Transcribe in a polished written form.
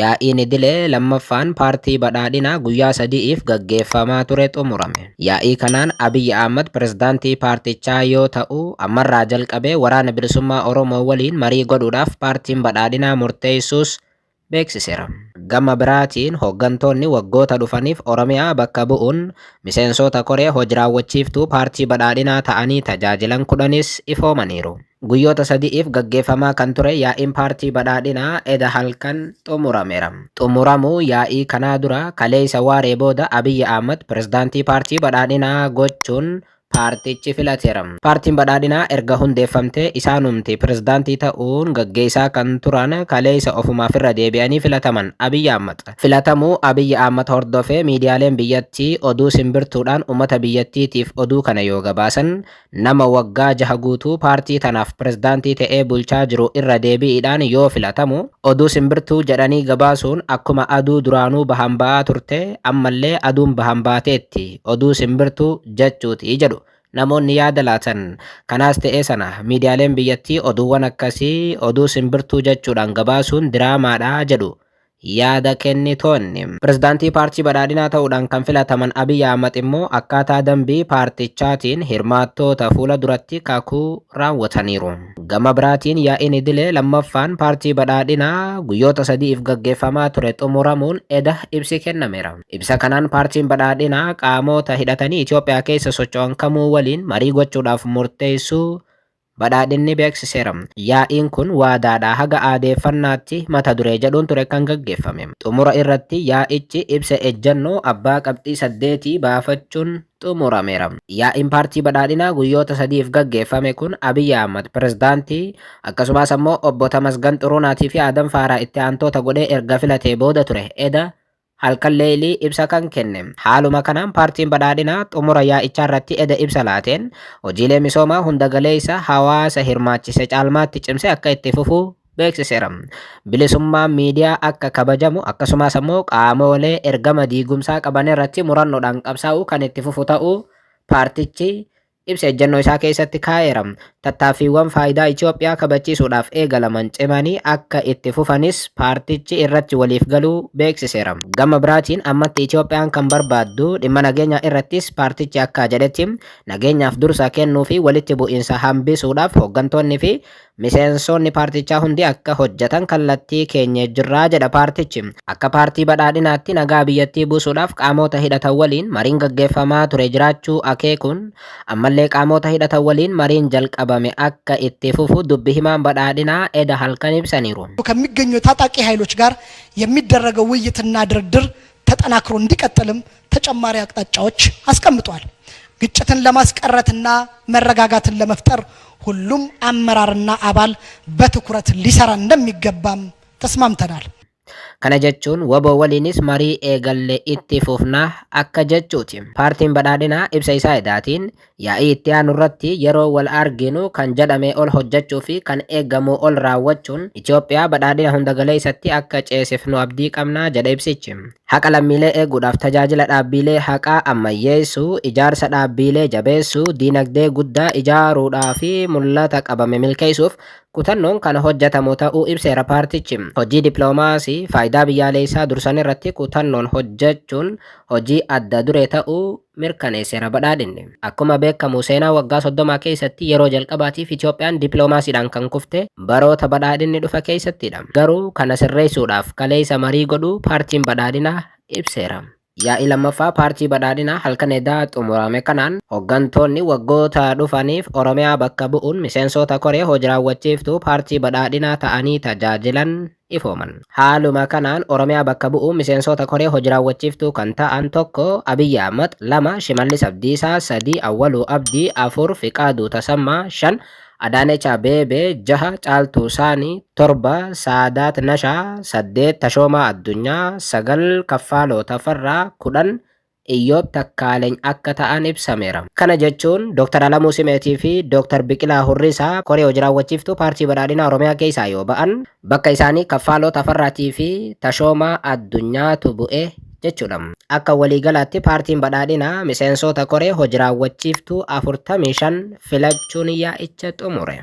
Yaa'iin idilee lammaffaan paartii badhaadhinaa guyyaa sadi'iif gaggeeffamaa ture xumurame. Yaa'ii kanaan Abiyyi Ahmad pirezidaantii paartichaa yoo ta'u, ammarraa jalqabee waraana bilisummaa Oromoo waliin marii godhuudhaaf paartiin badhaadhinaa murteessuus beeksiseera. Gama biraatiin hooggantoonni waggoota dhufaniif Oromiyaa bakka bu'uun miseensota koree hojii raawwachiiftuu paartii badhaadhinaa ta'anii tajaajilan 10 ifoomaniiru. Guyyoota sadi'iif gaggeeffamaa kan ture yaa'iin paartii badhaadhinaa eda halkan xumurameera. Xumuramuu yaa'ii kanaa dura kaleessa waaree booda Abiyyi Ahmad pirezidaantii paartii badhaadhinaa gochuun paartichi filateera. Paartiin badhaadhinaa erga hundeeffamtee isaanumti pirezidaantii ta'uun gaggeessaa kan turan kaleessa ofumaaf irra deebi'anii filataman Abiyyi Ahmad. Filatamuu Abiyyi Ahmad hordofee miidiyaaleen biyyattii oduu simbirtuudhaan uummata biyyattiitiif oduu kana yoo gabaasan nama waggaa 6 guutuu paartii tanaaf pirezidaantii ta'ee bulchaa jiru irra deebi'uudhaan yoo filatamu oduu simbirtuu jedhanii gabaasuun akkuma aduu duraanuu bahan ba'aa turte ammallee aduun bahan baateetti oduu simbirtuu jechuuti jedhu namoonni yaada laatan. Kanaas ta'ee sana miidiyaaleen biyyattii oduuwwan akkasii oduu simbirtuu jechuudhaan gabaasuun diraamaadha jedhu yaada kennitoonni. Pirezidaantii paartii badhaadhinaa ta'uudhaan kan filataman Abiyyi Ahmad immoo akkaataa dambii paartichaatiin hirmaattoota fuula duratti kakuu raawwataniiru. Gama biraatiin yaa'iin idilee lammaffaan paartii badhaadhinaa guyyoota sadi'iif gaggeeffamaa ture xumuramuun eda ibsi kennameera. Ibsa kanaan paartiin badhaadhinaa qaamota hidhatanii Itoophiyaa keessa socho'an kamuu waliin marii gochuudhaaf murteessuu badhaadhinni beeksiseera. Yaa'iin kun waadaadhaa haga aadeeffannaatti mata duree jedhuun ture kan gaggeeffame. Xumura irratti yaa'ichi ibsa ejjennoo abbaa qabxii 8 baafachuun xumurameera. Yaa'iin paartii badhaadhinaa guyyoota sadi'iif gaggeeffame kun Abiyyi Ahmad pirezidaantii akkasumas ammoo obbo Tamasgan Xurunaatii fi Adam Faaraa itti aantoota godhee erga filatee booda ture eda halkan leelii ibsa kan kenne. Haaluma kanaan paartiin badhaadhinaa xumura yaa'ichaa irratti eda ibsa laateen hojiilee misoomaa hunda galeessa hawaasa hirmaachise caalmaatti cimse akka itti fufu beeksiseera. Bilisummaan miidiyaa akka kabajamu akkasumas ammoo qaamolee ergama diigumsaa qaban irratti murannoodhaan qabsaa'uu kan itti fufu ta'uu paartichi ibsa ejjennoo isaa keessatti kaa'eera. Tattaaffiiwwan faayidaa Itoophiyaa kabachiisuudhaaf eegalaman cimanii akka itti fufanis paartichi irratti waliif galuu beeksiseera. Gama biraatiin ammatti Itoophiyaan kan barbaaddu dhimma nageenyaa irrattis paartichi akka jedhetti nageenyaaf dursa kennuu fi walitti bu'iinsa hambisuudhaaf hooggantoonni fi miseensonni paartichaa hundi akka hojjetan kallattii keenya jirraa jedha paartichi. Akka paartii badhaadhinaatti nagaa biyyattii buusuudhaaf qaamota hidhatan waliin mariin gaggeeffamaa ture jiraachuu akeekuun ammallee qaamota hidhatan waliin mariin jalqabame akka itti fufu dubbi himaan badhaadhinaa eda halkan ibsaniiru. ከሚገኙ ታጣቂ ኃይሎች ጋር የሚደረገው ውይይትና ድርድር ተጠናክሮ እንዲቀጥልም ተጨማሪ አቅጣጫዎች አስቀምጧል። ግጭትን ለማስቀረትና መረጋጋትን ለመፍጠር ሁሉም አመራርና አባል በትኩረት ሊሰራ እንደሚገባም ተስማምተናል። Kana jechuun waboo waliinis marii eegalle itti fufnaa akka jechuuti. Paartiin badhaadhinaa ibsa isaa edaatiin yaa'ii itti aanu irratti yeroo wal arginu kan jedhame ol hojjechuu fi kan eegamu ol raawwachuun Itoophiyaa badhaadhina hunda galeessatti akka ceesifnu abdii qabnaa jedha ibsichi. Haqa lammiilee eeguudhaaf tajaajila dhaabbilee haqaa ammayyeessuu, ijaarsa dhaabbilee jabeessuu, diinagdee guddaa ijaaruudhaa fi mul'ata qabame milkeessuuf kutannoon kan hojjetamu ta'uu ibseera paartichi. Hojii dippiloomaasii faayidaa biyyaalessaa dursan irratti kutannoon hojjechuun hojii adda duree ta'uu mirkaneesseera badhaadhinni. Akkuma beekamu seenaa waggaa 30 keessatti yeroo jalqabaatiif Itoophiyaan dippiloomaasiidhaan kan kufte baroota badhaadhinni dhufa keessattidha. Garuu kana sirreessuudhaaf kaleessa marii godhuu paartiin badhaadhinaa ibseera. Yaa'ii lammaffaa paartii badhaadhinaa halkan edaa xumurame kanaan hooggantoonni waggoota dhufaniif Oromiyaa bakka bu'uun miseensota koree hojii raawwachiiftuu paartii badhaadhinaa ta'anii tajaajilan ifooman. Haaluma kanaan Oromiyaa bakka bu'uun miseensota koree hojii raawwachiiftuu kan ta'an 1 Abiyyi Ahmad, 2 Shimallis Abdiisaa, 3 Awwaluu Abdii, 4 Fiqaaduu Tasammaa, 5 Adaanech Abeebee, 6 Caaltuu Saanii, 7 Saadaat Nashaa, 8 Tashoomaa Addunyaa, 9 Kaffaaloo Tafarraa, 10 Iyyoob Takkaaleeny akka ta'an ibsameera. Kana jechuun Dr. Alamuu Simeetii fi Dr. Biqilaa Hurrisaa koree hojii raawwachiiftuu paartii badhaadhinaa Oromiyaa keessaa yoo ba'an bakka isaanii Kaffaaloo Tafarraatii fi Tashoomaa Addunyaatu bu'e jechuudha. Akka waliigalaatti paartiin badhaadhinaa miseensota koree hojii raawwachiiftuu 45 filachuun yaa'icha xumure.